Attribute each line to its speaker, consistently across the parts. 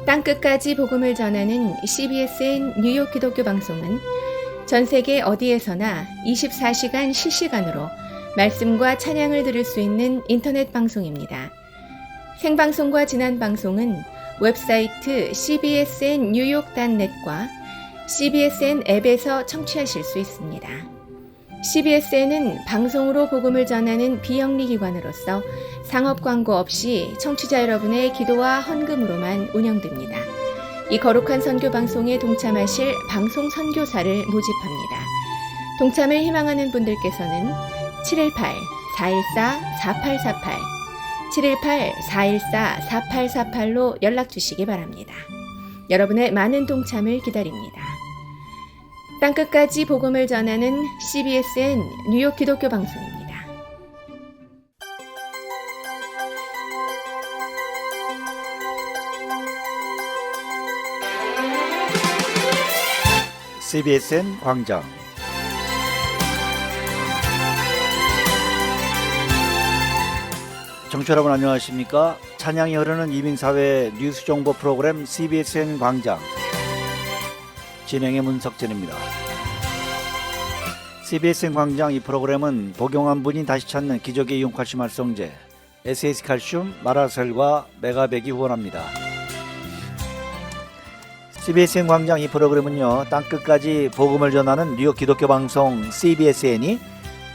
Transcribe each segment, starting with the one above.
Speaker 1: 땅끝까지 복음을 전하는 CBSN 뉴욕 기독교 방송은 전 세계 어디에서나 24시간 실시간으로 말씀과 찬양을 들을 수 있는 인터넷 방송입니다. 생방송과 지난 방송은 웹사이트 cbsn 뉴욕.net과 CBSN 앱에서 청취하실 수 있습니다. CBSN은 방송으로 복음을 전하는 비영리 기관으로서 상업 광고 없이 청취자 여러분의 기도와 헌금으로만 운영됩니다. 이 거룩한 선교 방송에 동참하실 방송 선교사를 모집합니다. 동참을 희망하는 분들께서는 718-414-4848, 718-414-4848로 연락 주시기 바랍니다. 여러분의 많은 동참을 기다립니다. 땅끝까지 복음을 전하는 CBSN 뉴욕 기독교 방송입니다.
Speaker 2: CBSN 광장 청취자 여러분 안녕하십니까? 찬양이 흐르는 이민사회 뉴스 정보 프로그램 CBSN 광장 진행의 문석진입니다. CBSN 광장 이 프로그램은 복용한 분이 다시 찾는 기적의 이용칼슘 활성제 SS칼슘, 마라셀과 메가백이 후원합니다. CBSN 광장 이 프로그램은요, 땅끝까지 복음을 전하는 뉴욕 기독교 방송 CBSN이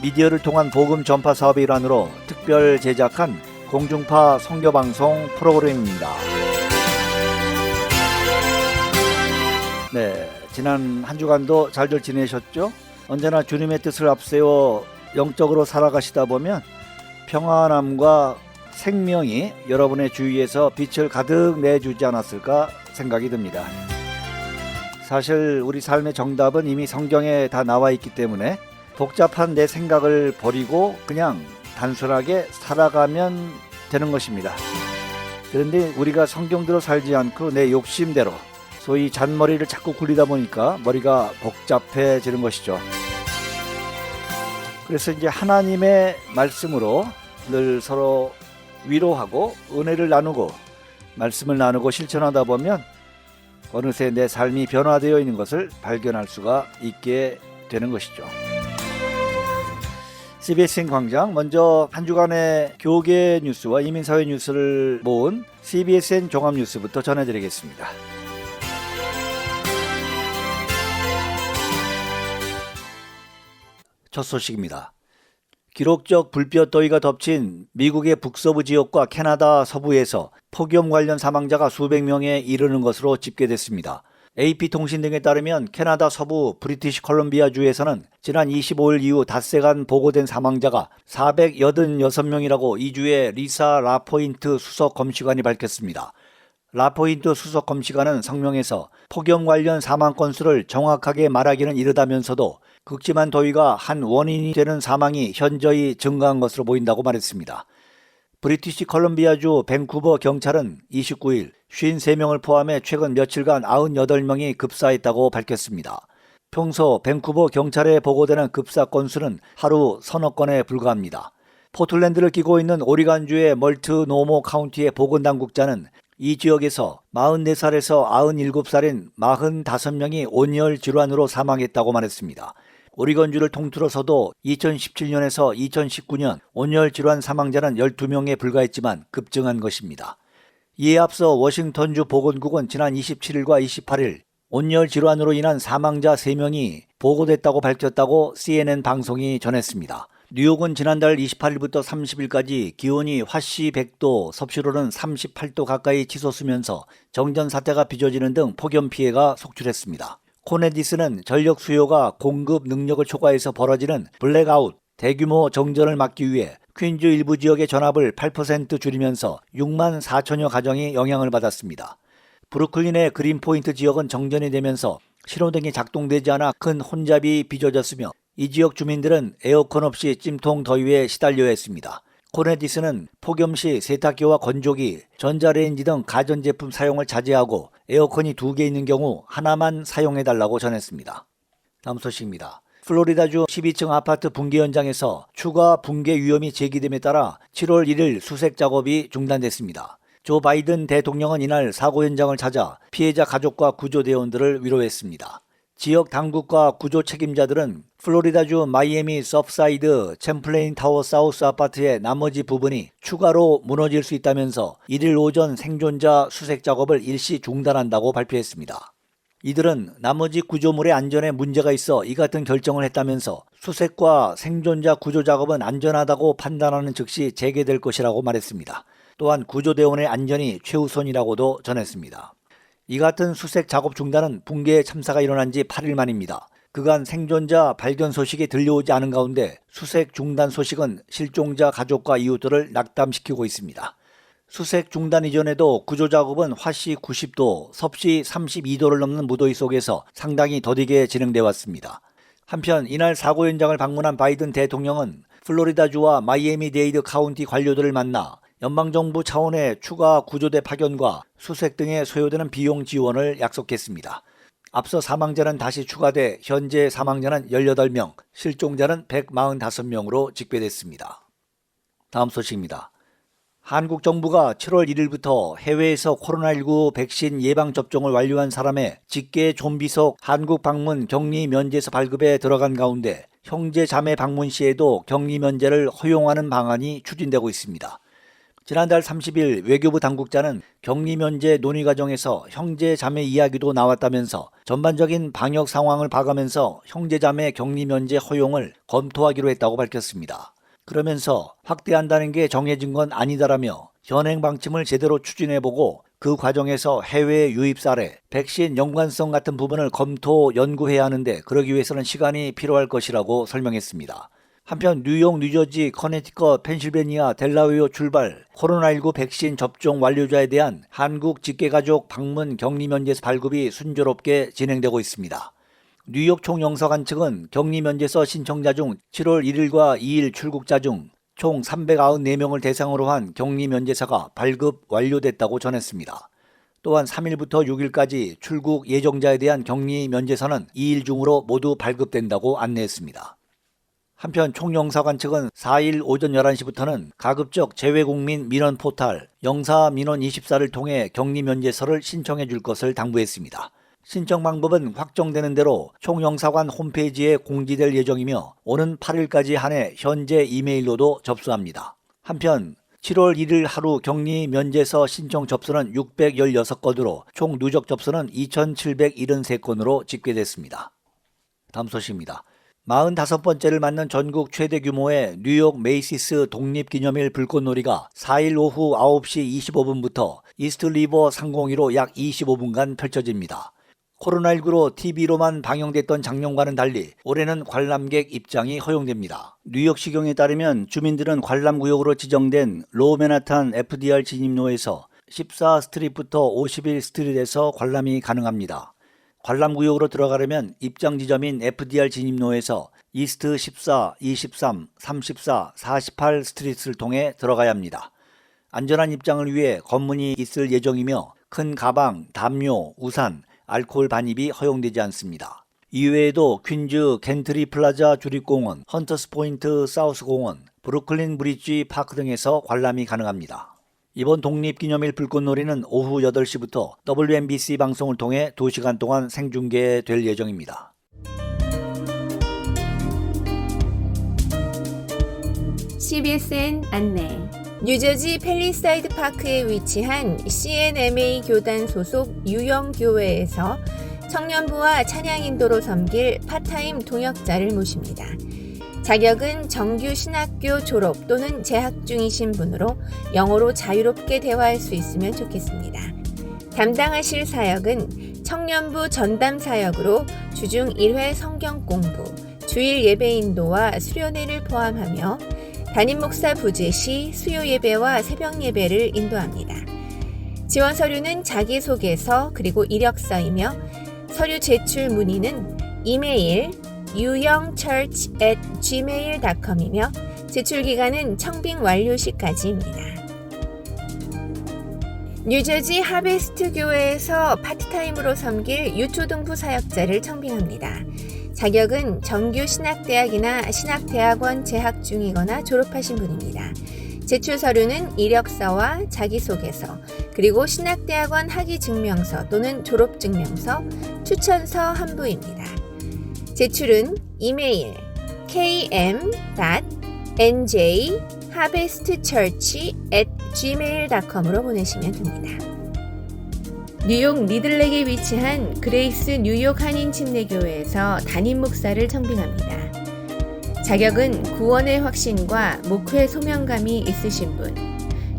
Speaker 2: 미디어를 통한 복음 전파 사업의 일환으로 특별 제작한 공중파 선교방송 프로그램입니다. 네, 지난 한 주간도 잘들 지내셨죠? 언제나 주님의 뜻을 앞세워 영적으로 살아가시다 보면 평안함과 생명이 여러분의 주위에서 빛을 가득 내주지 않았을까 생각이 듭니다. 사실 우리 삶의 정답은 이미 성경에 다 나와 있기 때문에 복잡한 내 생각을 버리고 그냥 단순하게 살아가면 되는 것입니다. 그런데 우리가 성경대로 살지 않고 내 욕심대로 소위 잔머리를 자꾸 굴리다 보니까 머리가 복잡해지는 것이죠. 그래서 이제 하나님의 말씀으로 늘 서로 위로하고 은혜를 나누고 말씀을 나누고 실천하다 보면 어느새 내 삶이 변화되어 있는 것을 발견할 수가 있게 되는 것이죠. CBSN 광장, 먼저 한 주간의 교계 뉴스와 이민사회 뉴스를 모은 CBSN 종합뉴스부터 전해드리겠습니다. 첫 소식입니다. 기록적 불볕더위가 덮친 미국의 북서부 지역과 캐나다 서부에서 폭염 관련 사망자가 수백 명에 이르는 것으로 집계됐습니다. AP통신 등에 따르면 캐나다 서부 브리티시 컬럼비아주에서는 지난 25일 이후 닷새간 보고된 사망자가 486명이라고 이 주의 리사 라포인트 수석 검시관이 밝혔습니다. 라포인트 수석 검시관은 성명에서 폭염 관련 사망 건수를 정확하게 말하기는 이르다면서도 극심한 더위가 한 원인이 되는 사망이 현저히 증가한 것으로 보인다고 말했습니다. 브리티시 컬럼비아주 밴쿠버 경찰은 29일 53명을 포함해 최근 며칠간 98명이 급사했다고 밝혔습니다. 평소 밴쿠버 경찰에 보고되는 급사 건수는 하루 서너 건에 불과합니다. 포틀랜드를 끼고 있는 오리간주의 멀트노모 카운티의 보건당국자는 이 지역에서 44살에서 97살인 45명이 온열 질환으로 사망했다고 말했습니다. 오리건주를 통틀어서도 2017년에서 2019년 온열 질환 사망자는 12명에 불과했지만 급증한 것입니다. 이에 앞서 워싱턴주 보건국은 지난 27일과 28일 온열 질환으로 인한 사망자 3명이 보고됐다고 밝혔다고 CNN 방송이 전했습니다. 뉴욕은 지난달 28일부터 30일까지 기온이 화씨 100도, 섭씨로는 38도 가까이 치솟으면서 정전 사태가 빚어지는 등 폭염 피해가 속출했습니다. 코네디스는 전력 수요가 공급 능력을 초과해서 벌어지는 블랙아웃, 대규모 정전을 막기 위해 퀸즈 일부 지역의 전압을 8% 줄이면서 6만 4천여 가정이 영향을 받았습니다. 브루클린의 그린포인트 지역은 정전이 되면서 신호등이 작동되지 않아 큰 혼잡이 빚어졌으며 이 지역 주민들은 에어컨 없이 찜통 더위에 시달려야 했습니다. 코네디스는 폭염 시 세탁기와 건조기, 전자레인지 등 가전제품 사용을 자제하고 에어컨이 2개 있는 경우 하나만 사용해달라고 전했습니다. 다음 소식입니다. 플로리다주 12층 아파트 붕괴 현장에서 추가 붕괴 위험이 제기됨에 따라 7월 1일 수색 작업이 중단됐습니다. 조 바이든 대통령은 이날 사고 현장을 찾아 피해자 가족과 구조대원들을 위로했습니다. 지역 당국과 구조 책임자들은 플로리다주 마이애미 서프사이드 챔플레인 타워 사우스 아파트의 나머지 부분이 추가로 무너질 수 있다면서 이일 오전 생존자 수색 작업을 일시 중단한다고 발표했습니다. 이들은 나머지 구조물의 안전에 문제가 있어 이 같은 결정을 했다면서 수색과 생존자 구조 작업은 안전하다고 판단하는 즉시 재개될 것이라고 말했습니다. 또한 구조대원의 안전이 최우선이라고도 전했습니다. 이 같은 수색 작업 중단은 붕괴 참사가 일어난 지 8일 만입니다. 그간 생존자 발견 소식이 들려오지 않은 가운데 수색 중단 소식은 실종자 가족과 이웃들을 낙담시키고 있습니다. 수색 중단 이전에도 구조 작업은 화씨 90도, 섭씨 32도를 넘는 무더위 속에서 상당히 더디게 진행돼 왔습니다. 한편 이날 사고 현장을 방문한 바이든 대통령은 플로리다주와 마이애미데이드 카운티 관료들을 만나 연방정부 차원의 추가 구조대 파견과 수색 등에 소요되는 비용 지원을 약속했습니다. 앞서 사망자는 다시 추가돼 현재 사망자는 18명, 실종자는 145명으로 집계됐습니다. 다음 소식입니다. 한국 정부가 7월 1일부터 해외에서 코로나19 백신 예방접종을 완료한 사람의 직계 좀비속 한국 방문 격리 면제서 발급에 들어간 가운데 형제 자매 방문 시에도 격리 면제를 허용하는 방안이 추진되고 있습니다. 지난달 30일 외교부 당국자는 격리 면제 논의 과정에서 형제 자매 이야기도 나왔다면서 전반적인 방역 상황을 봐가면서 형제 자매 격리 면제 허용을 검토하기로 했다고 밝혔습니다. 그러면서 확대한다는 게 정해진 건 아니다라며 현행 방침을 제대로 추진해보고 그 과정에서 해외 유입 사례, 백신 연관성 같은 부분을 검토, 연구해야 하는데 그러기 위해서는 시간이 필요할 것이라고 설명했습니다. 한편 뉴욕, 뉴저지, 커네티컷, 펜실베니아, 델라웨어 출발 코로나19 백신 접종 완료자에 대한 한국 직계가족 방문 격리 면제서 발급이 순조롭게 진행되고 있습니다. 뉴욕 총영사관 측은 격리 면제서 신청자 중 7월 1일과 2일 출국자 중 총 394명을 대상으로 한 격리 면제서가 발급 완료됐다고 전했습니다. 또한 3일부터 6일까지 출국 예정자에 대한 격리 면제서는 2일 중으로 모두 발급된다고 안내했습니다. 한편 총영사관 측은 4일 오전 11시부터는 가급적 재외국민 민원 포탈 영사민원24를 통해 격리 면제서를 신청해 줄 것을 당부했습니다. 신청 방법은 확정되는 대로 총영사관 홈페이지에 공지될 예정이며 오는 8일까지 한해 현재 이메일로도 접수합니다. 한편 7월 1일 하루 격리 면제서 신청 접수는 616건으로 총 누적 접수는 2,773건으로 집계됐습니다. 다음 소식입니다. 45번째를 맞는 전국 최대 규모의 뉴욕 메이시스 독립기념일 불꽃놀이가 4일 오후 9시 25분부터 이스트 리버 상공위로 약 25분간 펼쳐집니다. 코로나19로 TV로만 방영됐던 작년과는 달리 올해는 관람객 입장이 허용됩니다. 뉴욕시경에 따르면 주민들은 관람구역으로 지정된 로맨하탄 FDR 진입로에서 14스트릿부터 51스트릿에서 관람이 가능합니다. 관람구역으로 들어가려면 입장 지점인 FDR 진입로에서 이스트 14, 23, 34, 48 스트릿을 통해 들어가야 합니다. 안전한 입장을 위해 검문이 있을 예정이며 큰 가방, 담요, 우산, 알코올 반입이 허용되지 않습니다. 이외에도 퀸즈 겐트리 플라자 주립공원, 헌터스 포인트 사우스 공원, 브루클린 브리지 파크 등에서 관람이 가능합니다. 이번 독립기념일 불꽃놀이는 오후 8시부터 WNBC 방송을 통해 2시간 동안 생중계될 예정입니다.
Speaker 1: CBSN 안내. 뉴저지 팰리사이드 파크에 위치한 CNMA 교단 소속 유영교회에서 청년부와 찬양 인도로 섬길 파타임 동역자를 모십니다. 자격은 정규 신학교 졸업 또는 재학 중이신 분으로 영어로 자유롭게 대화할 수 있으면 좋겠습니다. 담당하실 사역은 청년부 전담 사역으로 주중 1회 성경 공부, 주일 예배 인도와 수련회를 포함하며 담임 목사 부재 시 수요 예배와 새벽 예배를 인도합니다. 지원 서류는 자기소개서 그리고 이력서이며 서류 제출 문의는 이메일 유영church@gmail.com이며 제출 기간은 청빙 완료 시까지입니다. 뉴저지 하베스트 교회에서 파트타임으로 섬길 유초등부 사역자를 청빙합니다. 자격은 정규 신학대학이나 신학대학원 재학 중이거나 졸업하신 분입니다. 제출 서류는 이력서와 자기소개서, 그리고 신학대학원 학위증명서 또는 졸업증명서, 추천서 한 부입니다. 제출은 이메일 km.njharvestchurch@gmail.com으로 보내시면 됩니다. 뉴욕 리들렉에 위치한 그레이스 뉴욕 한인 침례교회에서 담임 목사를 청빙합니다. 자격은 구원의 확신과 목회 소명감이 있으신 분,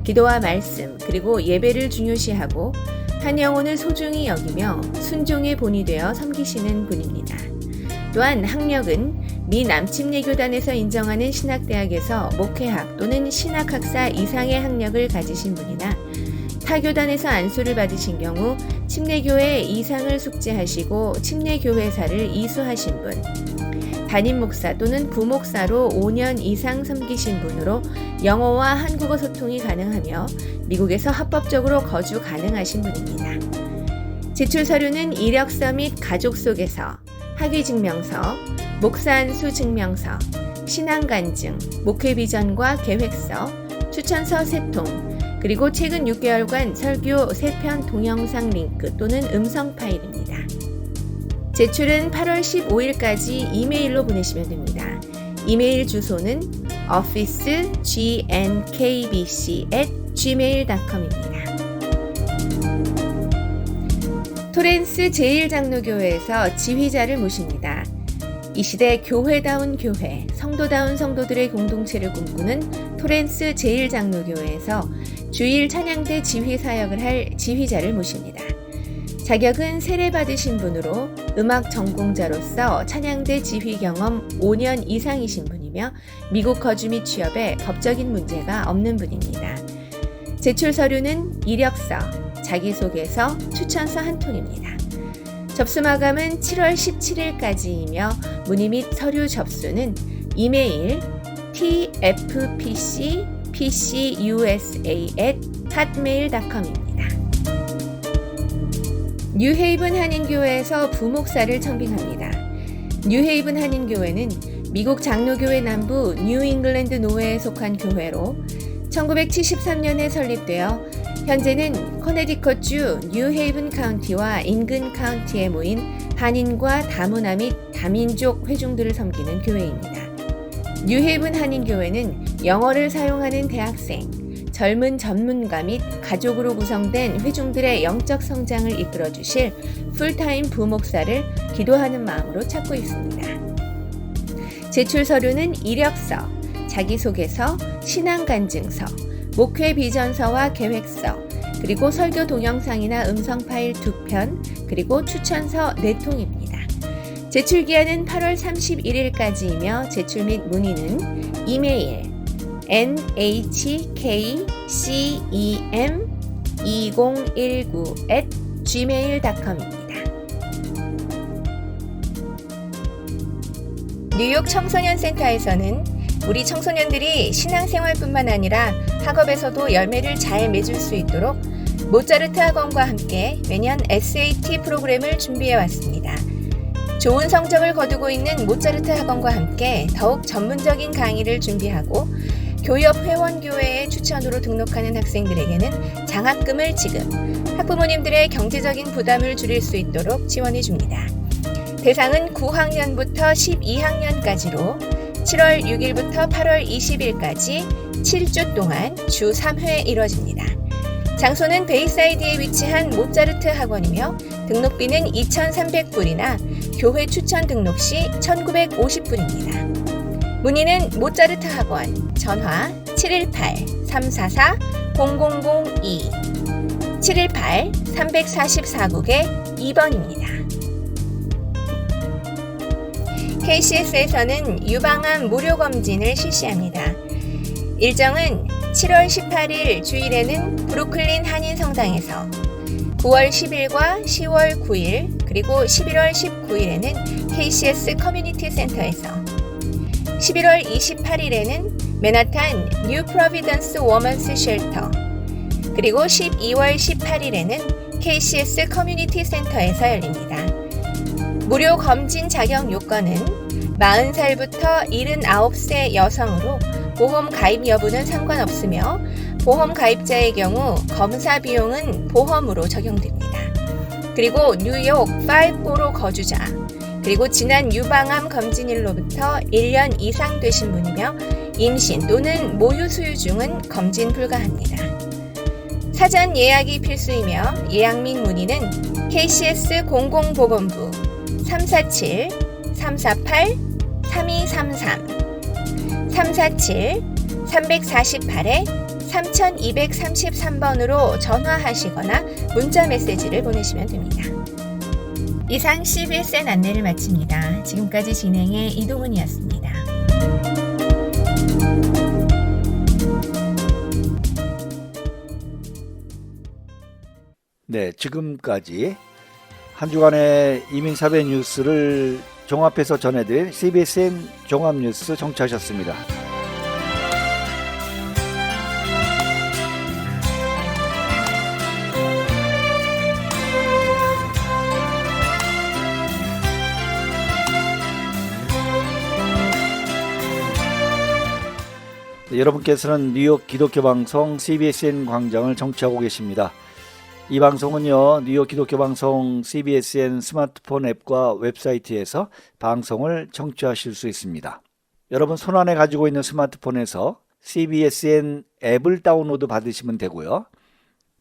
Speaker 1: 기도와 말씀 그리고 예배를 중요시하고 한 영혼을 소중히 여기며 순종의 본이 되어 섬기시는 분입니다. 또한 학력은 미 남침례교단에서 인정하는 신학대학에서 목회학 또는 신학학사 이상의 학력을 가지신 분이나 타교단에서 안수를 받으신 경우 침례교회 이상을 숙지하시고 침례교회사를 이수하신 분, 담임 목사 또는 부목사로 5년 이상 섬기신 분으로 영어와 한국어 소통이 가능하며 미국에서 합법적으로 거주 가능하신 분입니다. 제출 서류는 이력서 및 가족 소개서, 학위증명서, 목사 안수 증명서, 신앙간증, 목회 비전과 계획서, 추천서 3통, 그리고 최근 6개월간 설교 3편 동영상 링크 또는 음성 파일입니다. 제출은 8월 15일까지 이메일로 보내시면 됩니다. 이메일 주소는 officeGNKBC@gmail.com입니다. 토렌스 제1장로교회에서 지휘자를 모십니다. 이 시대 교회다운 교회, 성도다운 성도들의 공동체를 꿈꾸는 토렌스 제1장로교회에서 주일 찬양대 지휘 사역을 할 지휘자를 모십니다. 자격은 세례받으신 분으로 음악 전공자로서 찬양대 지휘 경험 5년 이상이신 분이며 미국 거주 및 취업에 법적인 문제가 없는 분입니다. 제출 서류는 이력서, 자기소개서, 추천서 한 통입니다. 접수 마감은 7월 17일까지이며 문의 및 서류 접수는 이메일 tfpcpcusa@hotmail.com입니다. 뉴헤이븐 한인교회에서 부목사를 청빙합니다. 뉴헤이븐 한인교회는 미국 장로교회 남부 뉴잉글랜드 노회에 속한 교회로 1973년에 설립되어 현재는 커네디컷주 뉴헤이븐 카운티와 인근 카운티에 모인 한인과 다문화 및 다민족 회중들을 섬기는 교회입니다. 뉴헤이븐 한인교회는 영어를 사용하는 대학생, 젊은 전문가 및 가족으로 구성된 회중들의 영적 성장을 이끌어 주실 풀타임 부목사를 기도하는 마음으로 찾고 있습니다. 제출 서류는 이력서, 자기소개서, 신앙간증서, 목회 비전서와 계획서, 그리고 설교 동영상이나 음성 파일 2편, 그리고 추천서 4통입니다. 제출 기한은 8월 31일까지이며 제출 및 문의는 이메일 nhkcem2019@gmail.com입니다. 뉴욕 청소년센터에서는 우리 청소년들이 신앙생활뿐만 아니라 학업에서도 열매를 잘 맺을 수 있도록 모차르트 학원과 함께 매년 SAT 프로그램을 준비해 왔습니다. 좋은 성적을 거두고 있는 모차르트 학원과 함께 더욱 전문적인 강의를 준비하고 교협 회원교회의 추천으로 등록하는 학생들에게는 장학금을 지급, 학부모님들의 경제적인 부담을 줄일 수 있도록 지원해 줍니다. 대상은 9학년부터 12학년까지로 7월 6일부터 8월 20일까지 7주 동안 주 3회 이뤄집니다. 장소는 베이사이드에 위치한 모차르트 학원이며 등록비는 2,300불이나 교회 추천 등록 시 1,950불입니다. 문의는 모차르트 학원 전화 718-344-0002 718-344국에 2번입니다. KCS에서는 유방암 무료 검진을 실시합니다. 일정은 7월 18일 주일에는 브루클린 한인성당에서 9월 10일과 10월 9일 그리고 11월 19일에는 KCS 커뮤니티 센터에서 11월 28일에는 맨하탄 뉴 프로비던스 워먼스 쉘터 그리고 12월 18일에는 KCS 커뮤니티 센터에서 열립니다. 무료 검진 자격 요건은 40살부터 79세 여성으로 보험 가입 여부는 상관없으며 보험 가입자의 경우 검사 비용은 보험으로 적용됩니다. 그리고 뉴욕 5호로 거주자, 그리고 지난 유방암 검진일로부터 1년 이상 되신 분이며 임신 또는 모유 수유 중은 검진 불가합니다. 사전 예약이 필수이며 예약 및 문의는 KCS 공공보건부 347-348-3233 347-348-3233번으로 전화하시거나 문자 메시지를 보내시면 됩니다. 이상 CBSN 안내를 마칩니다. 지금까지 진행의 이동훈이었습니다.
Speaker 2: 네, 지금까지 한 주간의 이민사회 뉴스를 종합해서 전해드린 CBSN 종합뉴스 청취하셨습니다. 네, 여러분께서는 뉴욕 기독교 방송 CBSN 광장을 청취하고 계십니다. 이 방송은요, 뉴욕 기독교 방송 CBSN 스마트폰 앱과 웹사이트에서 방송을 청취하실 수 있습니다. 여러분 손안에 가지고 있는 스마트폰에서 CBSN 앱을 다운로드 받으시면 되고요.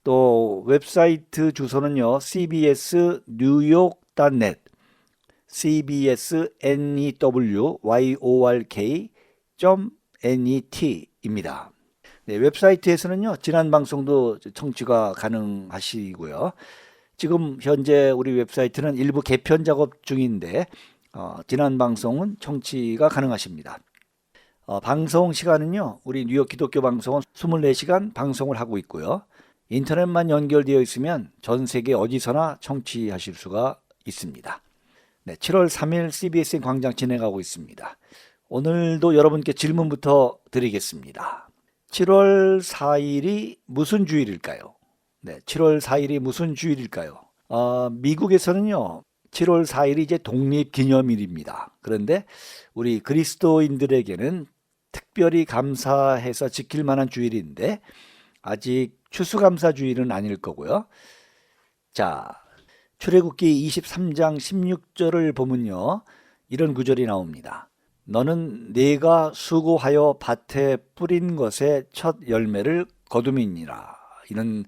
Speaker 2: 또 웹사이트 주소는요, cbsnewyork.net cbsnewyork.net입니다. 네, 웹사이트에서는요, 지난 방송도 청취가 가능하시고요. 지금 현재 우리 웹사이트는 일부 개편 작업 중인데 지난 방송은 청취가 가능하십니다. 방송 시간은요, 우리 뉴욕 기독교 방송은 24시간 방송을 하고 있고요. 인터넷만 연결되어 있으면 전 세계 어디서나 청취하실 수가 있습니다. 네, 7월 3일 CBSN 광장 진행하고 있습니다. 오늘도 여러분께 질문부터 드리겠습니다. 7월 4일이 무슨 주일일까요? 네, 7월 4일이 무슨 주일일까요? 미국에서는요, 7월 4일이 이제 독립기념일입니다. 그런데 우리 그리스도인들에게는 특별히 감사해서 지킬 만한 주일인데 아직 추수감사주일은 아닐 거고요. 자, 출애굽기 23장 16절을 보면요, 이런 구절이 나옵니다. 너는 네가 수고하여 밭에 뿌린 것의 첫 열매를 거둠이니라. 이런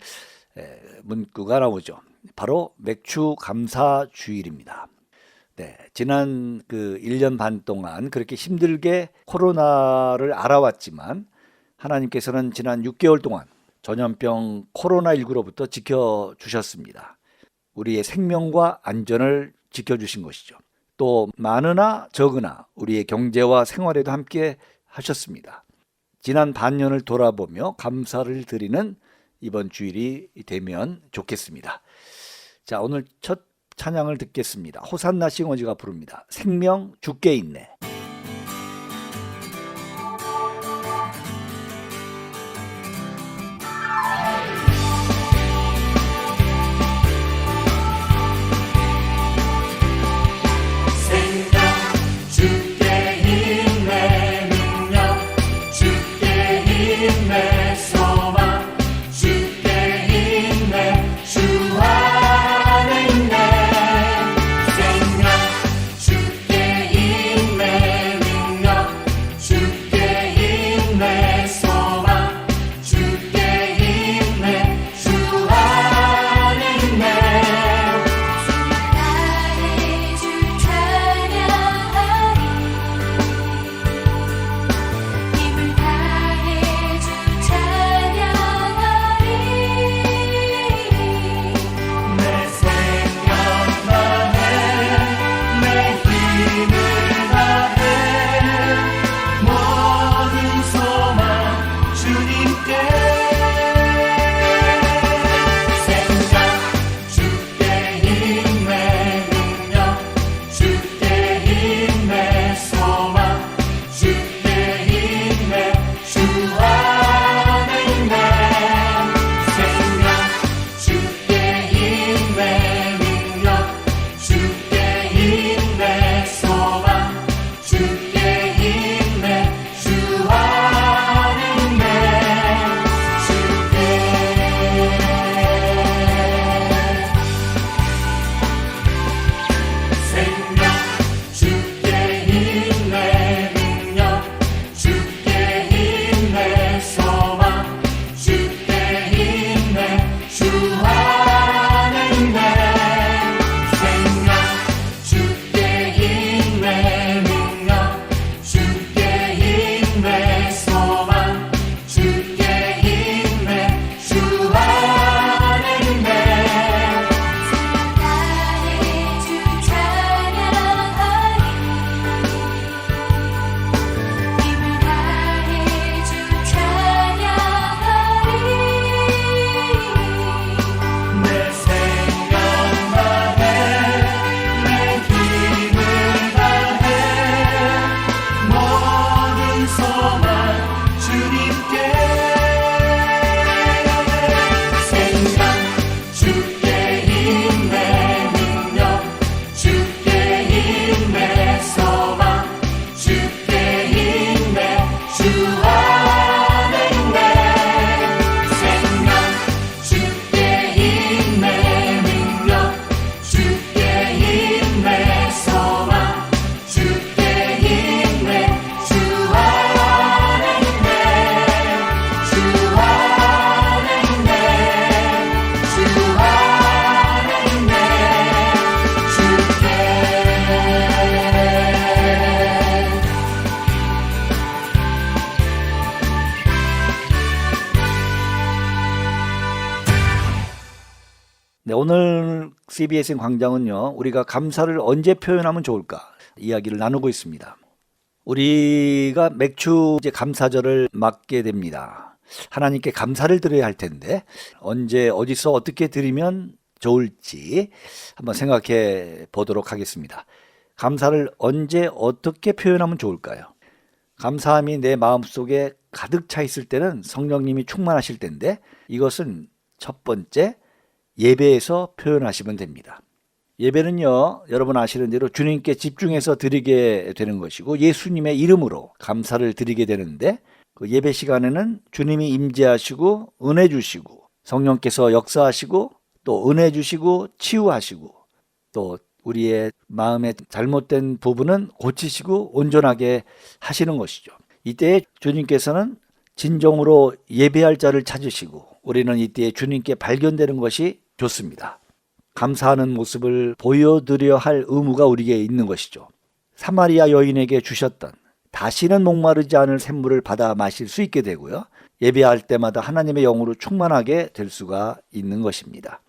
Speaker 2: 문구가 나오죠. 바로 맥주 감사 주일입니다. 네, 지난 1년 반 동안 그렇게 힘들게 코로나를 알아왔지만 하나님께서는 지난 6개월 동안 전염병 코로나19로부터 지켜주셨습니다. 우리의 생명과 안전을 지켜주신 것이죠. 또 많으나 적으나 우리의 경제와 생활에도 함께 하셨습니다. 지난 반년을 돌아보며 감사를 드리는 이번 주일이 되면 좋겠습니다. 자, 오늘 첫 찬양을 듣겠습니다. 호산나 싱어즈가 부릅니다. 생명 주께 있네.
Speaker 3: 주께 있네
Speaker 2: 네, 오늘 CBSN 광장은요, 우리가 감사를 언제 표현하면 좋을까 이야기를 나누고 있습니다. 우리가 맥주 이제 감사절을 맞게 됩니다. 하나님께 감사를 드려야 할 텐데 언제 어디서 어떻게 드리면 좋을지 한번 생각해 보도록 하겠습니다. 감사를 언제 어떻게 표현하면 좋을까요? 감사함이 내 마음속에 가득 차 있을 때는 성령님이 충만하실 텐데 이것은 첫 번째 예배에서 표현하시면 됩니다. 예배는요, 여러분 아시는 대로 주님께 집중해서 드리게 되는 것이고 예수님의 이름으로 감사를 드리게 되는데 그 예배 시간에는 주님이 임재하시고 은혜 주시고 성령께서 역사하시고 또 은혜 주시고 치유하시고 또 우리의 마음의 잘못된 부분은 고치시고 온전하게 하시는 것이죠. 이때 주님께서는 진정으로 예배할 자를 찾으시고 우리는 이때 주님께 발견되는 것이 좋습니다. 감사하는 모습을 보여드려야 할 의무가 우리에게 있는 것이죠. 사마리아 여인에게 주셨던 다시는 목마르지 않을 샘물을 받아 마실 수 있게 되고요. 예배할 때마다 하나님의 영으로 충만하게 될 수가 있는 것입니다.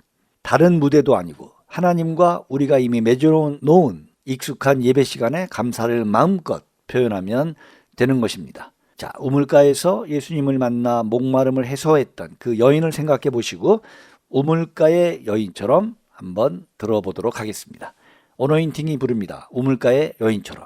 Speaker 2: 다른 무대도 아니고 하나님과 우리가 이미 맺어놓은 익숙한 예배 시간에 감사를 마음껏 표현하면 되는 것입니다. 자, 우물가에서 예수님을 만나 목마름을 해소했던 그 여인을 생각해 보시고 우물가의 여인처럼 한번 들어보도록 하겠습니다. 어노인팅이 부릅니다. 우물가의 여인처럼.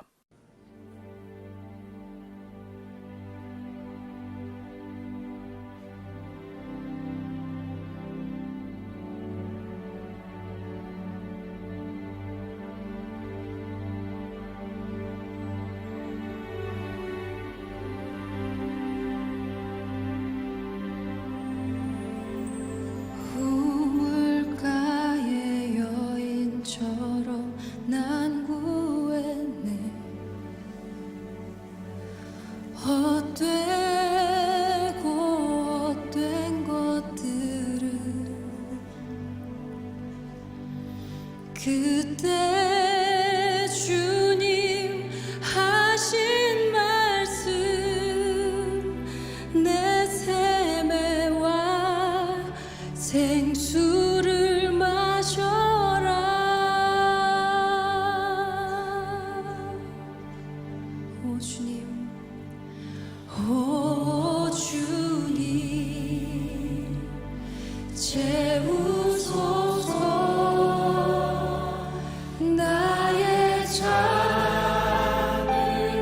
Speaker 3: 우물가의 여인처럼 난 구했네. 헛되고 헛된 것들을 그때 주님 하신 말씀 내 샘에와 생수를 마셔라. 오 주님, 오 주님, 채우소서. 나의 잔을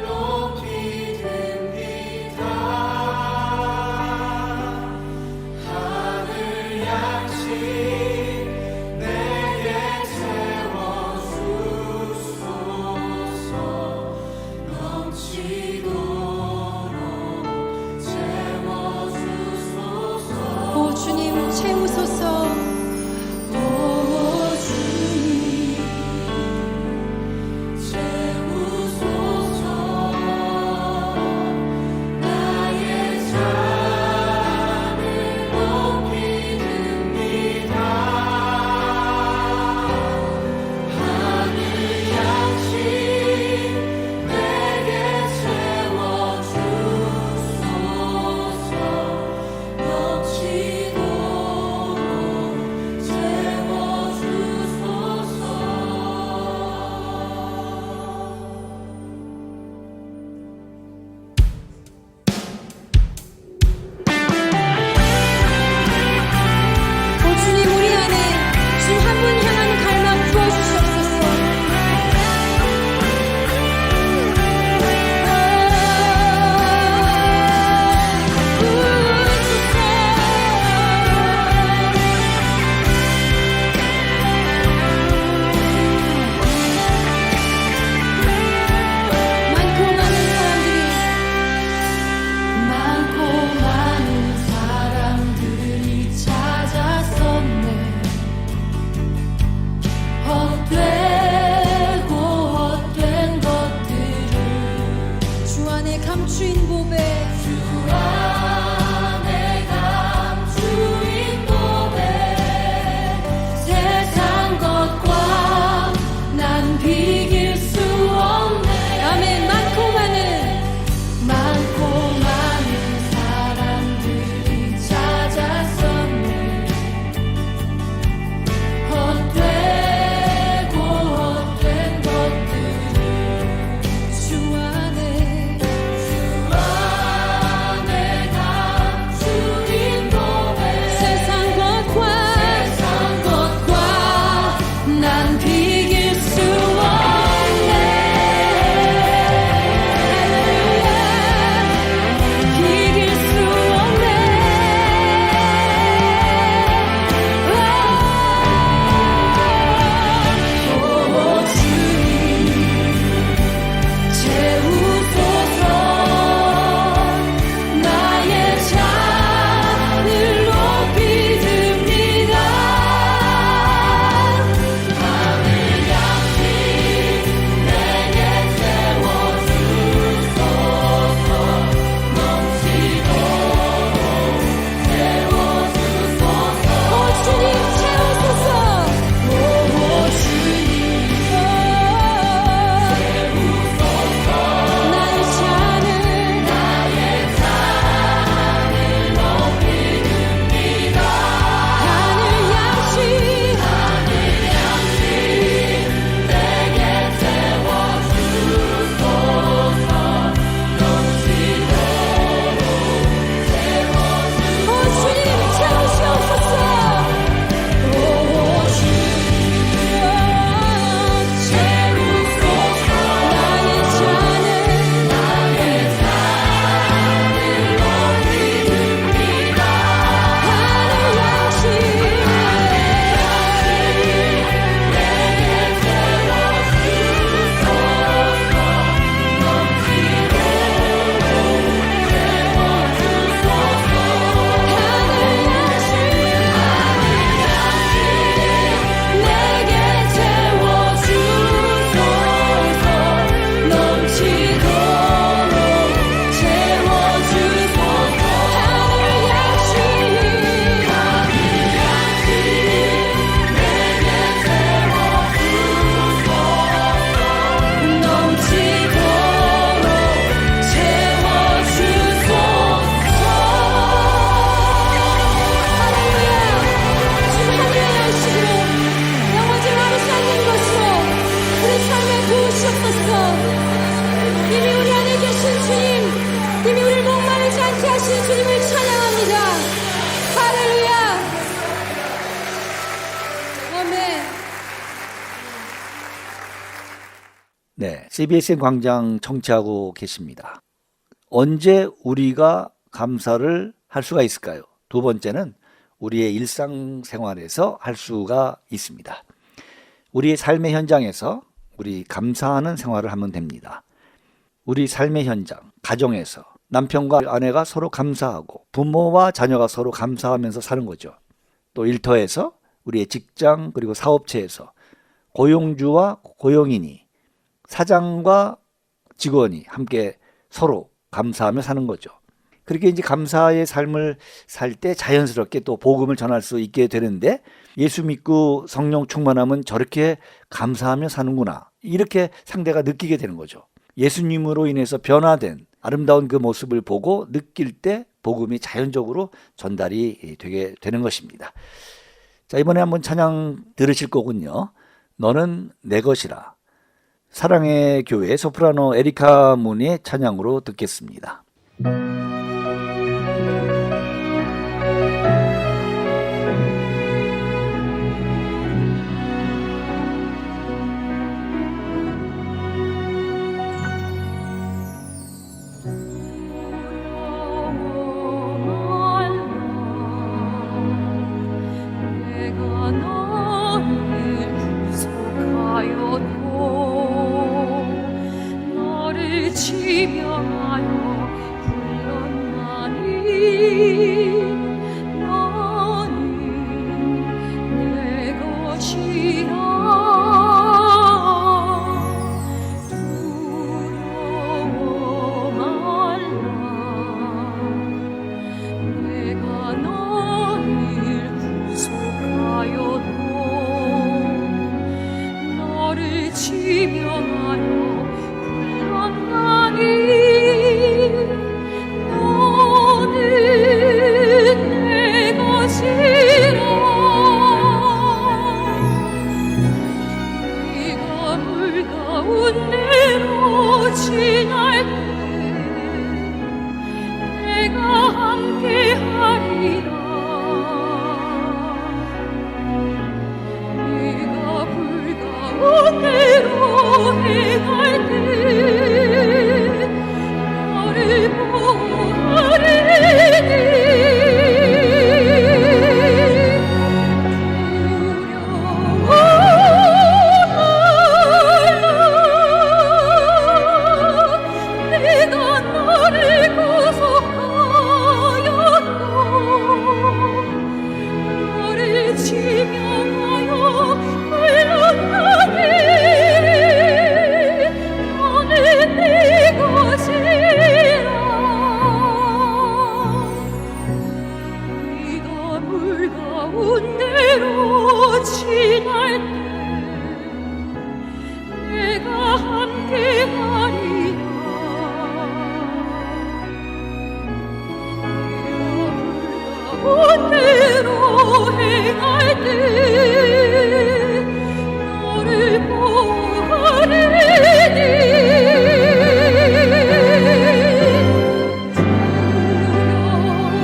Speaker 3: 높이 듭니다. 하늘 양식 내게 채워주소서. 넘치도록 채워주소서. 오 주님 채우소서. 오 주님 채우소서. 나의 잔을 높이 듭니다.
Speaker 2: 네, CBSN 광장 청취하고 계십니다. 언제 우리가 감사를 할 수가 있을까요? 두 번째는 우리의 일상생활에서 할 수가 있습니다. 우리의 삶의 현장에서 우리 감사하는 생활을 하면 됩니다. 우리 삶의 현장, 가정에서 남편과 아내가 서로 감사하고 부모와 자녀가 서로 감사하면서 사는 거죠. 또 일터에서 우리의 직장 그리고 사업체에서 고용주와 고용인이 사장과 직원이 함께 서로 감사하며 사는 거죠. 그렇게 이제 감사의 삶을 살 때 자연스럽게 또 복음을 전할 수 있게 되는데 예수 믿고 성령 충만하면 저렇게 감사하며 사는구나. 이렇게 상대가 느끼게 되는 거죠. 예수님으로 인해서 변화된 아름다운 그 모습을 보고 느낄 때 복음이 자연적으로 전달이 되게 되는 것입니다. 자, 이번에 한번 찬양 들으실 거군요. 너는 내 것이라. 사랑의 교회 소프라노 에리카 문의 찬양으로 듣겠습니다.
Speaker 3: 내가 너를 구속하여도 너를 지명하여 불렀나니 너는 내 것이라 두려워 말라 내가 너를 구속하여도 너를 지명하여 불렀나니 너는 내 것이라 네가 물 가운데로 지날 때 내가 함께하리라 네가 불 가운데로 행할 때 너를 보호하리니 두려워 말라 내가 너를 구속하였고 너를 지명하여 불렀나니 너는 내 것이라 네가 물 가운데로 지날 때 내가 함께하리라 가운데로 행할 때 너를 보호하리니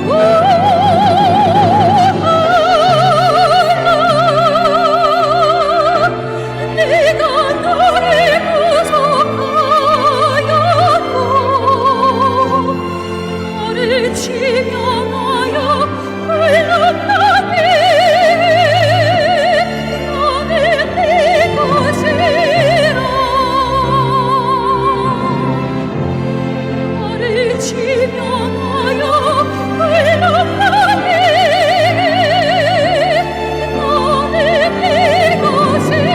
Speaker 3: 두려워 내가 너를 구속하였고 너를 지명하여 불렀나니 너는 내 것이라 너를 지명하여 불렀나니 너는 내 것이라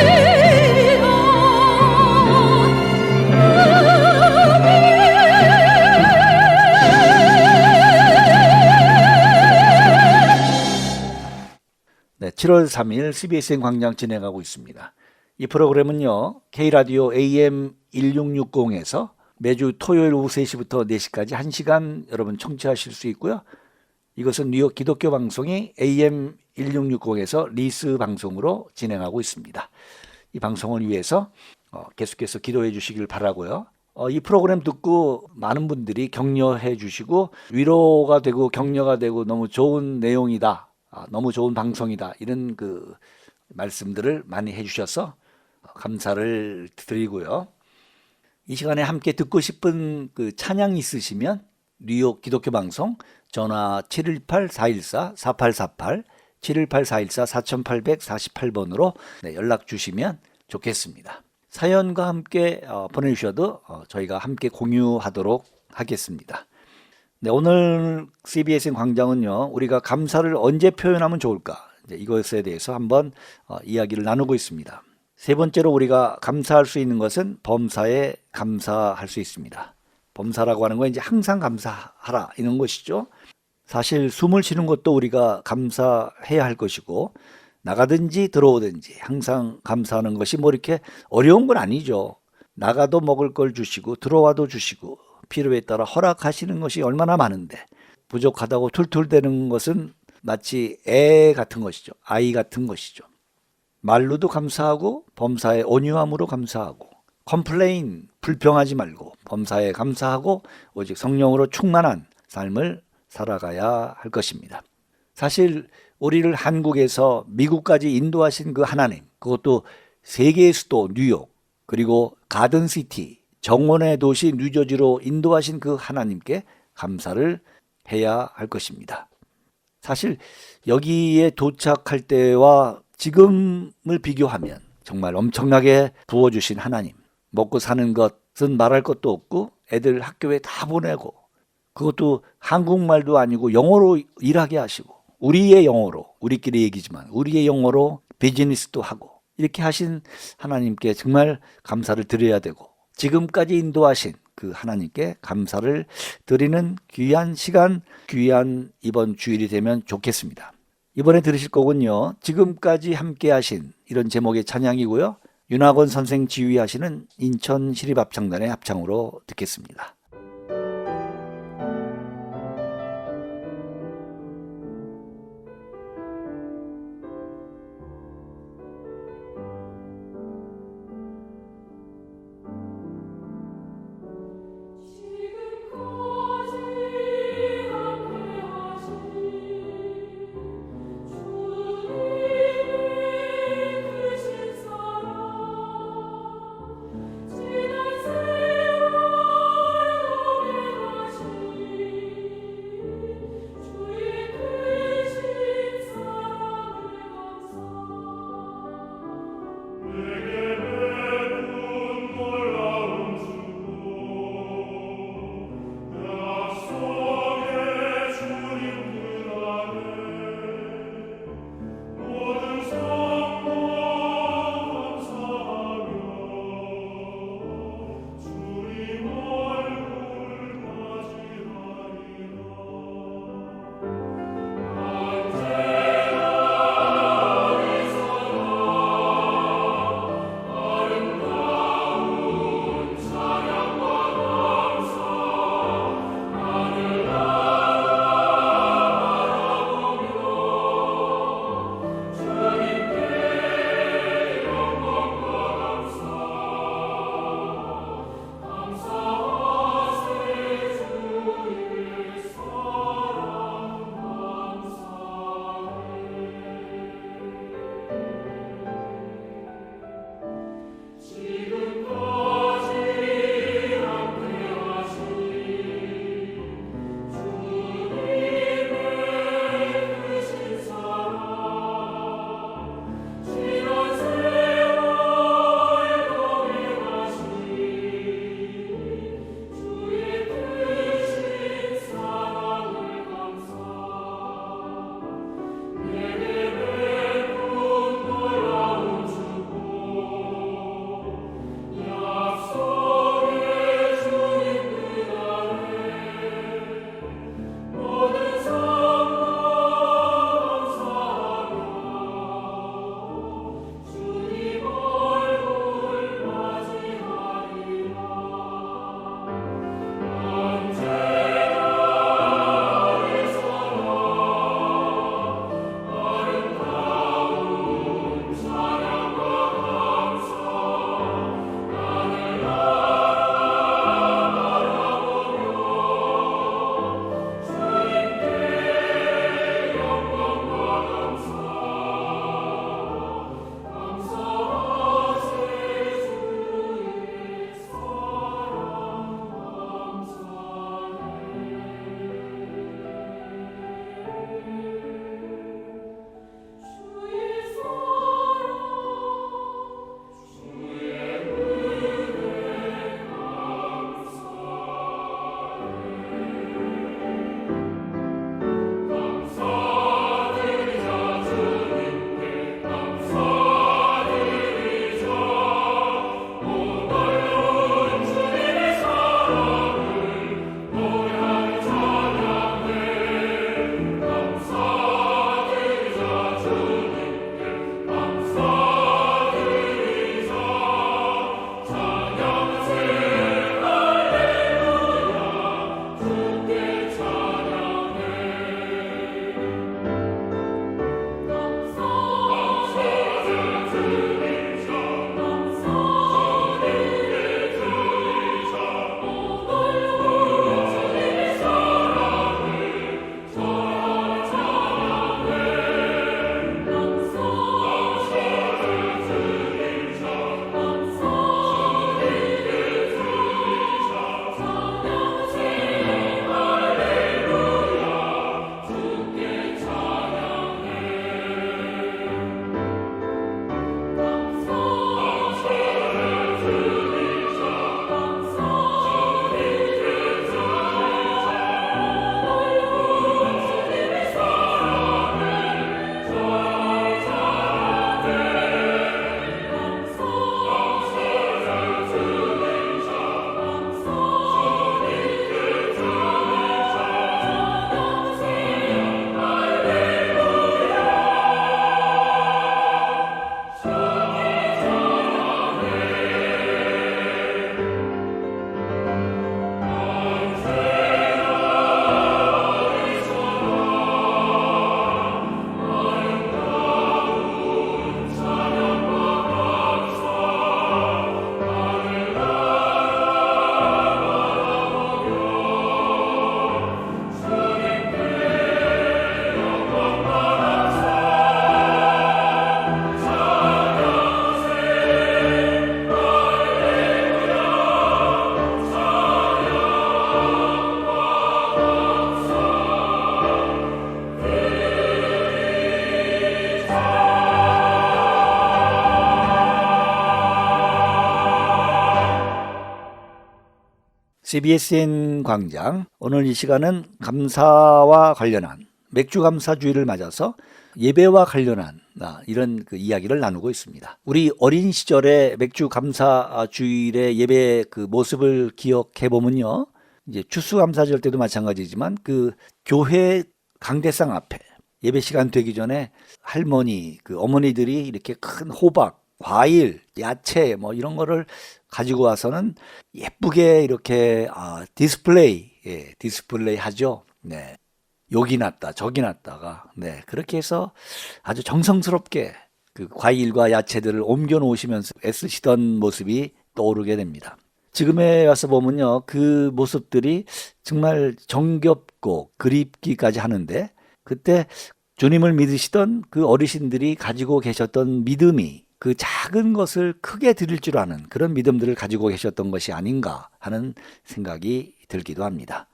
Speaker 2: 네, 7월 3일 CBSN 광장 진행하고 있습니다. 이 프로그램은요, K라디오 AM 1660에서 매주 토요일 오후 3시부터 4시까지 1시간 여러분 청취하실 수 있고요. 이것은 뉴욕 기독교 방송이 AM 1660에서 리스 방송으로 진행하고 있습니다. 이 방송을 위해서 계속해서 기도해 주시길 바라고요. 이 프로그램 듣고 많은 분들이 격려해 주시고 위로가 되고 격려가 되고 너무 좋은 내용이다. 너무 좋은 방송이다. 이런 그 말씀들을 많이 해주셔서 감사를 드리고요. 이 시간에 함께 듣고 싶은 그 찬양 있으시면 뉴욕 기독교 방송 전화 718-414-4848 718-414-4848번으로 연락 주시면 좋겠습니다. 사연과 함께 보내주셔도 저희가 함께 공유하도록 하겠습니다. 네, 오늘 CBSN 광장은요, 우리가 감사를 언제 표현하면 좋을까? 이것에 대해서 한번 이야기를 나누고 있습니다. 세 번째로 우리가 감사할 수 있는 것은 범사에 감사할 수 있습니다. 범사라고 하는 건 이제 항상 감사하라 이런 것이죠. 사실 숨을 쉬는 것도 우리가 감사해야 할 것이고, 나가든지 들어오든지 항상 감사하는 것이 뭐 이렇게 어려운 건 아니죠. 나가도 먹을 걸 주시고 들어와도 주시고 필요에 따라 허락하시는 것이 얼마나 많은데, 부족하다고 툴툴대는 것은 마치 애 같은 것이죠. 아이 같은 것이죠. 말로도 감사하고 범사에 온유함으로 감사하고, 컴플레인 불평하지 말고 범사에 감사하고 오직 성령으로 충만한 삶을 살아가야 할 것입니다. 사실 우리를 한국에서 미국까지 인도하신 그 하나님, 그것도 세계의 수도 뉴욕, 그리고 가든시티, 정원의 도시 뉴저지로 인도하신 그 하나님께 감사를 해야 할 것입니다. 사실 여기에 도착할 때와 지금을 비교하면 정말 엄청나게 부어주신 하나님, 먹고 사는 것은 말할 것도 없고 애들 학교에 다 보내고, 그것도 한국말도 아니고 영어로 일하게 하시고, 우리의 영어로, 우리끼리 얘기지만 우리의 영어로 비즈니스도 하고, 이렇게 하신 하나님께 정말 감사를 드려야 되고, 지금까지 인도하신 그 하나님께 감사를 드리는 귀한 시간, 귀한 이번 주일이 되면 좋겠습니다. 이번에 들으실 곡은요, 지금까지 함께 하신, 이런 제목의 찬양이고요, 윤학원 선생 지휘하시는 인천 시립합창단의 합창으로 듣겠습니다.
Speaker 3: 지난 세월
Speaker 2: CBSN 광장, 오늘 이 시간은 감사와 관련한 맥주 감사주의를 맞아서 예배와 관련한 이런 그 이야기를 나누고 있습니다. 우리 어린 시절에 맥주 감사주일의 예배 그 모습을 기억해 보면요, 이제 추수감사절 때도 마찬가지지만 그 교회 강대상 앞에 예배 시간 되기 전에 할머니, 그 어머니들이 이렇게 큰 호박, 과일, 야채 뭐 이런 거를 가지고 와서는 예쁘게 이렇게 디스플레이 하죠. 네. 여기 놨다 저기 놨다가 그렇게 해서 아주 정성스럽게 그 과일과 야채들을 옮겨 놓으시면서 애쓰시던 모습이 떠오르게 됩니다. 지금에 와서 보면요, 그 모습들이 정말 정겹고 그립기까지 하는데, 그때 주님을 믿으시던 그 어르신들이 가지고 계셨던 믿음이 그 작은 것을 크게 드릴 줄 아는 그런 믿음들을 가지고 계셨던 것이 아닌가 하는 생각이 들기도 합니다.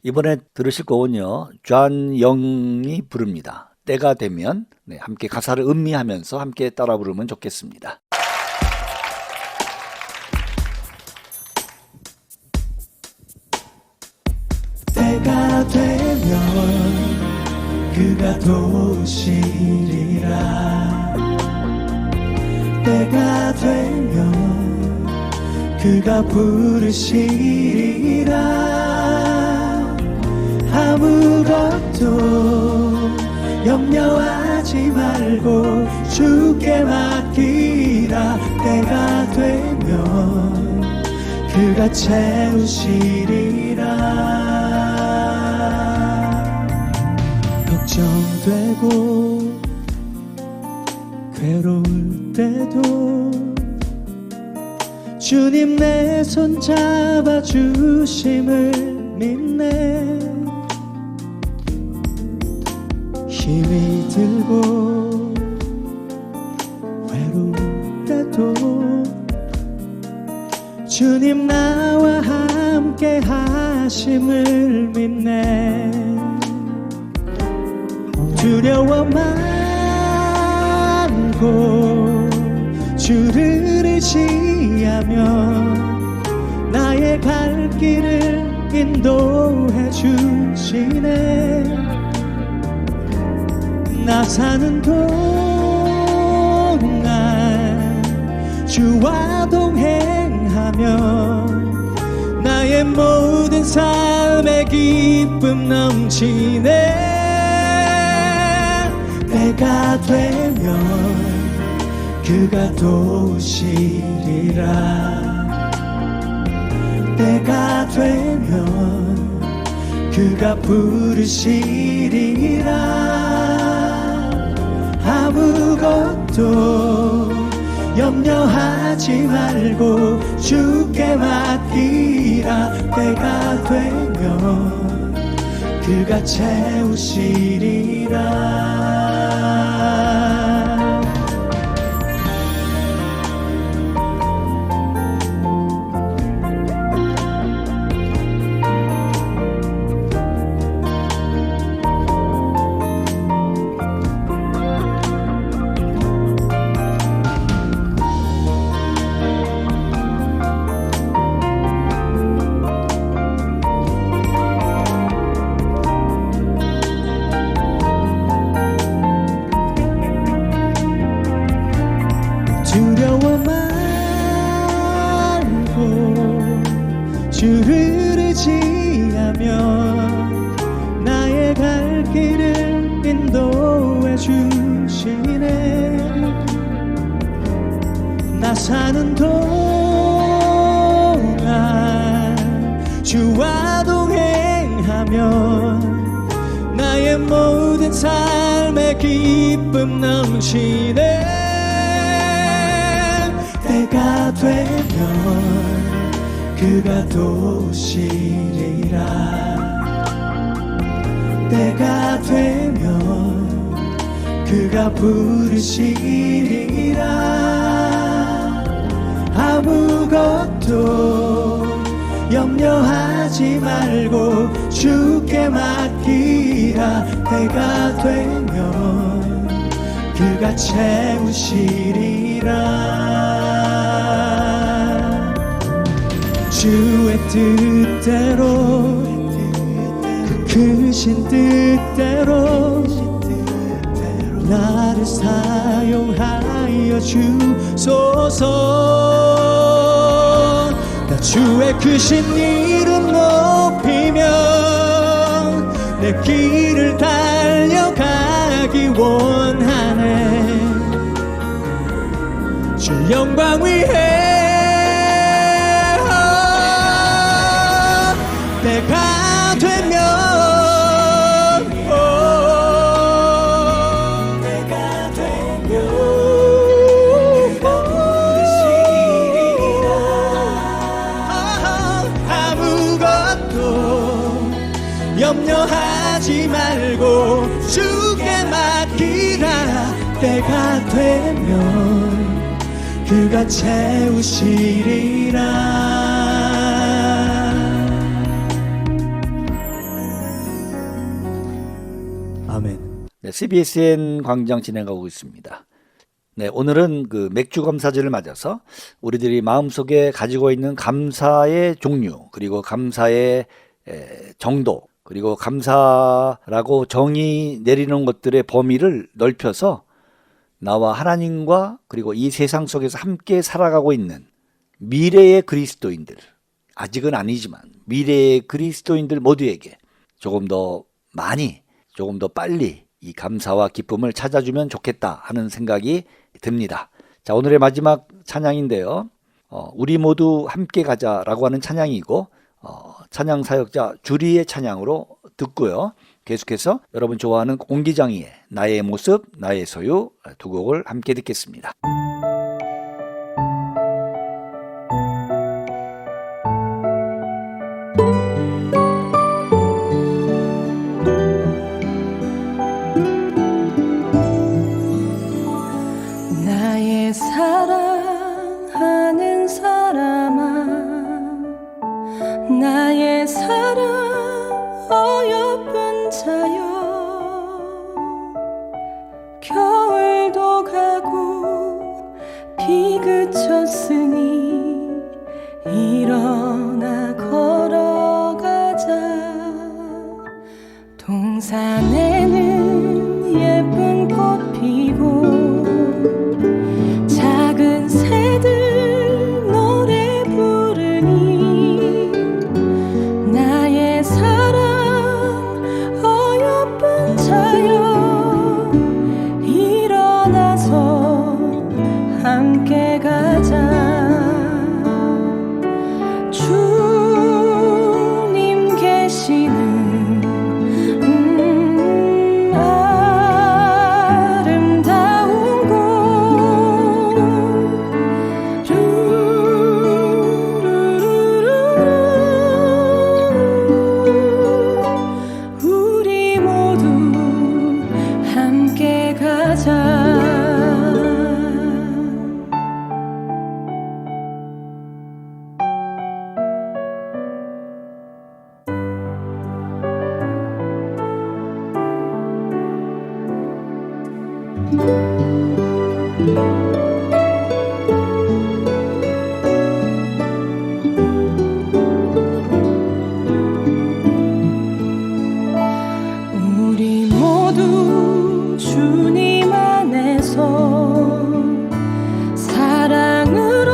Speaker 2: 이번에 들으실 곡은요, 존 영이 부릅니다. 때가 되면. 함께 가사를 음미하면서 함께 따라 부르면 좋겠습니다.
Speaker 4: 때가 되면 그가 도우시리라. 때가 되면 그가 부르시리라. 아무것도 염려하지 말고 주께 맡기라. 때가 되면 그가 채우시리라. 걱정되고 괴로울 때도 주님 내 손 잡아주심을 믿네. 힘이 들고 외로울 때도 주님 나와 함께 하심을 믿네. 두려워 말고 주를 의지하며 나의 갈 길을 인도해 주시네. 나 사는 동안 주와 동행하며 나의 모든 삶의 기쁨 넘치네. 때가 되면 그가 도우시리라. 때가 되면 그가 부르시리라. 아무것도 염려하지 말고 주께 맡기라. 때가 되면 그가 채우시리라. 두려워 말고 주를 의지하며 나의 갈 길을 인도해 주시네. 나 사는 동안 주와 동행하며 나의 모든 삶의 기쁨 넘치네. 때가 되면 그가 도우시리라. 때가 되면 그가 부르시리라. 아무것도 염려하지 말고 주께 맡기라. 때가 되면 그가 채우시리라. 주의 뜻대로 그 크신 뜻대로 나를 사용하여 주소서. 나 주의 크신 이름 높이며 내 길을 달려가기 원하네. 주 영광 위해 내가 되면 내가 되면 부르시리라. 아무것도 염려하지 말고 주께 맡기라. 때가 되면 그가 채우시리라. 아멘.
Speaker 2: 네, CBSN 광장 진행하고 있습니다. 네, 오늘은 그 맥주 감사절을 맞아서 우리들이 마음속에 가지고 있는 감사의 종류, 그리고 감사의 정도, 그리고 감사라고 정의 내리는 것들의 범위를 넓혀서 나와 하나님과 그리고 이 세상 속에서 함께 살아가고 있는 미래의 그리스도인들, 아직은 아니지만 미래의 그리스도인들 모두에게 조금 더 많이, 조금 더 빨리 이 감사와 기쁨을 찾아주면 좋겠다 하는 생각이 듭니다. 자, 오늘의 마지막 찬양인데요. 우리 모두 함께 가자라고 하는 찬양이고, 찬양 사역자 주리의 찬양으로 듣고요. 계속해서 여러분 좋아하는 옹기장이의 나의 모습, 나의 소유 두 곡을 함께 듣겠습니다.
Speaker 3: 나의 사랑하는 사람아, 나의 사랑 어여쁜 자여, 겨울도 가고 비 그쳤으니 일어나 걸어가자. 동산에는 예쁜 꽃 피고 작은 새들 노래 부르니 나의 사랑 어여쁜 자여, 일어나서 함께 가자. 주님 계시는 아름다운 곳, 우리 모두 함께 가자. 우리 모두 주님 안에서 사랑으로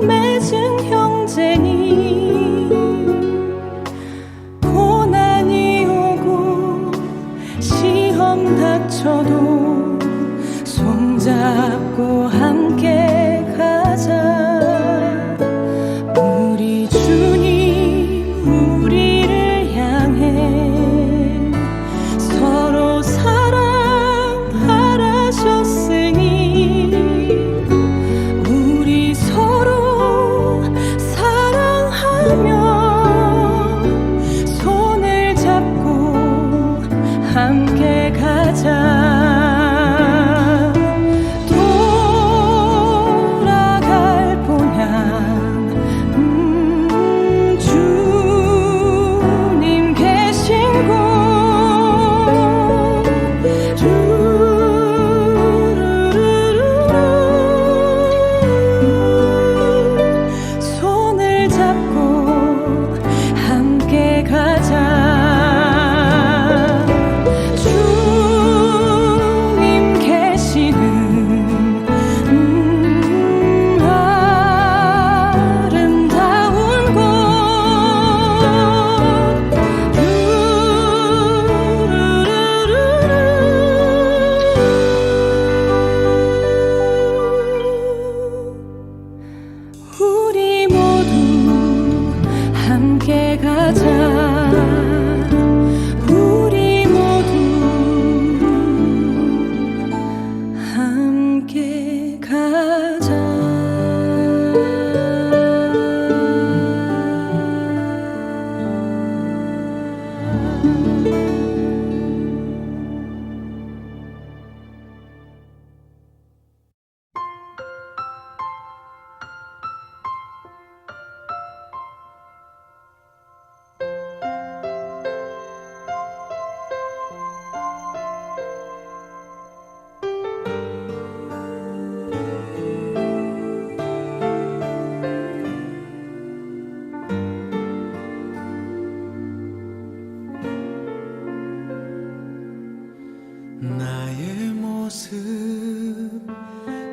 Speaker 3: 맺은 형제니, 고난이 오고 시험 닥쳐도 손잡고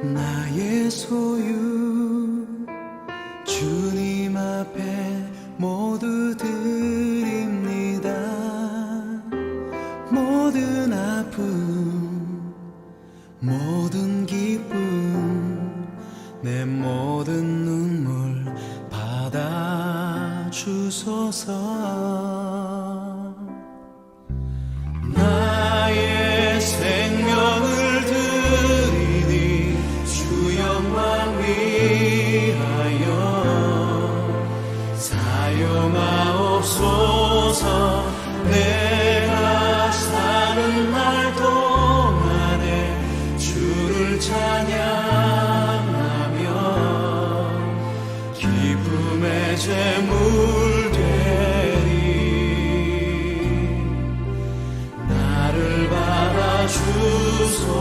Speaker 4: 나의 소유 주님 앞에 모두 드립니다. 모든 아픔 모든 기쁨 내 모든 눈물 받아주소서. 나의 생명을 드리니 주 영광 위하여 사용하옵소서. 내가 사는 날 동안에 주를 찬양하며 기쁨의 제물 되리. 나를 받아주소서.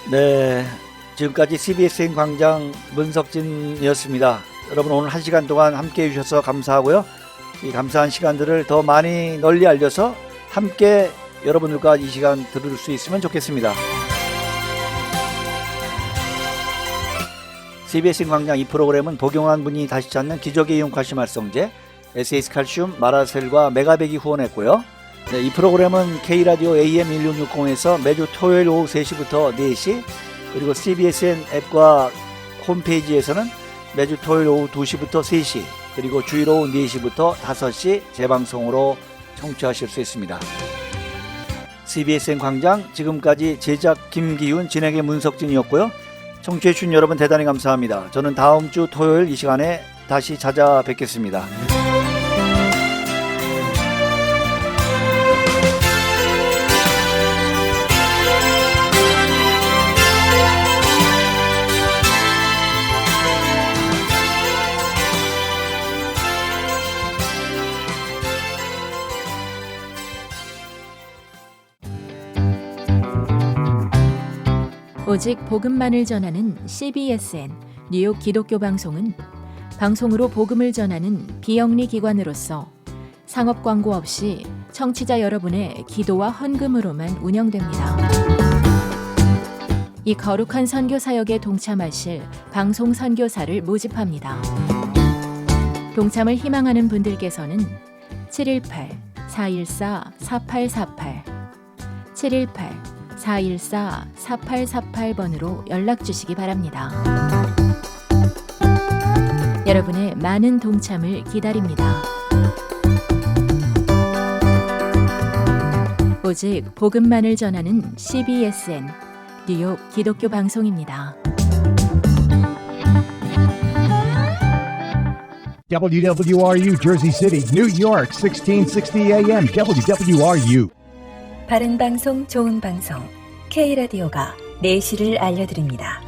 Speaker 2: 네, 지금까지 CBSN 광장 문석진이었습니다. 여러분 오늘 1시간 동안 함께해 주셔서 감사하고요. 이 감사한 시간들을 더 많이 널리 알려서 함께 여러분들과 이 시간 들을 수 있으면 좋겠습니다. CBSN 광장 이 프로그램은 복용한 분이 다시 찾는 기적의 이용 칼슘 활성제, SS칼슘, 마라셀과 메가백이 후원했고요. 네, 이 프로그램은 K라디오 AM1660에서 매주 토요일 오후 3시부터 4시, 그리고 CBSN 앱과 홈페이지에서는 매주 토요일 오후 2시부터 3시, 그리고 주일 오후 4시부터 5시 재방송으로 청취하실 수 있습니다. CBSN 광장 지금까지 제작 김기훈, 진행의 문석진이었고요. 청취해 주신 여러분 대단히 감사합니다. 저는 다음 주 토요일 이 시간에 다시 찾아뵙겠습니다.
Speaker 5: 오직 복음만을 전하는 CBSN 뉴욕 기독교 방송은 방송으로 복음을 전하는 비영리 기관으로서 상업 광고 없이 청취자 여러분의 기도와 헌금으로만 운영됩니다. 이 거룩한 선교 사역에 동참하실 방송 선교사를 모집합니다. 동참을 희망하는 분들께서는 718-414-4848 718-414-4848번으로 연락 주시기 바랍니다. 여러분의 많은 동참을 기다립니다. 오직 복음만을 전하는 CBSN 뉴욕 기독교 방송입니다.
Speaker 6: WWRU Jersey City, New York, 1660 AM, WWRU.
Speaker 7: 바른 방송, 좋은 방송, K라디오가 내실을 알려드립니다.